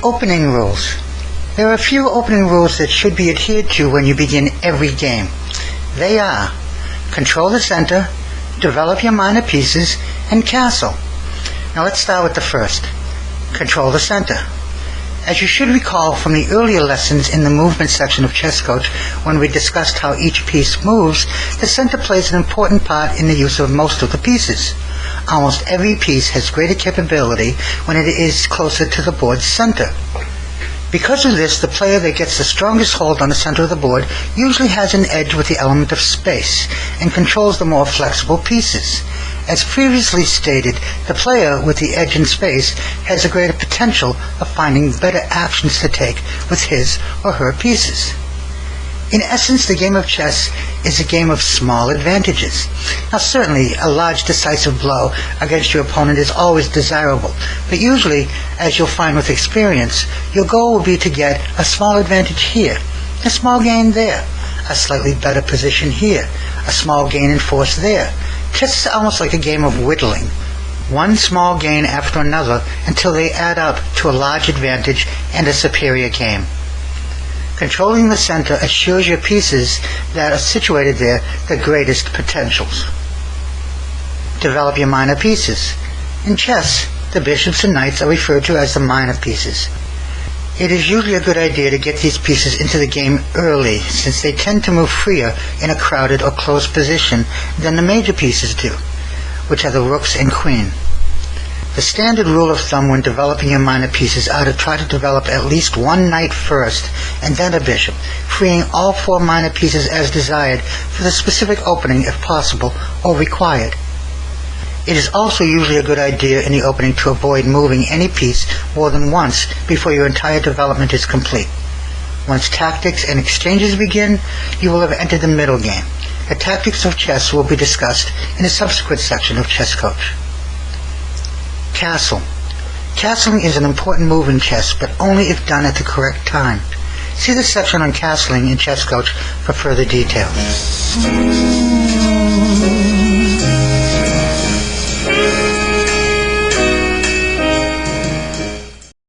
Opening rules. There are a few opening rules that should be adhered to when you begin every game. They are: control the center, develop your minor pieces, and castle. Now let's start with the first. Control the center. As you should recall from the earlier lessons in the movement section of Chess Coach, when we discussed how each piece moves, the center plays an important part in the use of most of the pieces. Almost every piece has greater capability when it is closer to the board's center. Because of this, the player that gets the strongest hold on the center of the board usually has an edge with the element of space and controls the more flexible pieces. As previously stated, the player with the edge in space has a greater potential of finding better actions to take with his or her pieces. In essence, the game of chess is a game of small advantages. Now certainly, a large decisive blow against your opponent is always desirable, but usually, as you'll find with experience, your goal will be to get a small advantage here, a small gain there, a slightly better position here, a small gain in force there. Chess is almost like a game of whittling, one small gain after another until they add up to a large advantage and a superior game. Controlling the center assures your pieces that are situated there the greatest potentials. Develop your minor pieces. In chess, the bishops and knights are referred to as the minor pieces. It is usually a good idea to get these pieces into the game early, since they tend to move freer in a crowded or closed position than the major pieces do, which are the rooks and queen. The standard rule of thumb when developing your minor pieces are to try to develop at least one knight first and then a bishop, freeing all four minor pieces as desired for the specific opening if possible or required. It is also usually a good idea in the opening to avoid moving any piece more than once before your entire development is complete. Once tactics and exchanges begin, you will have entered the middle game. The tactics of chess will be discussed in a subsequent section of Chess Coach. Castle. Castling is an important move in chess, but only if done at the correct time. See the section on castling in Chess Coach for further details.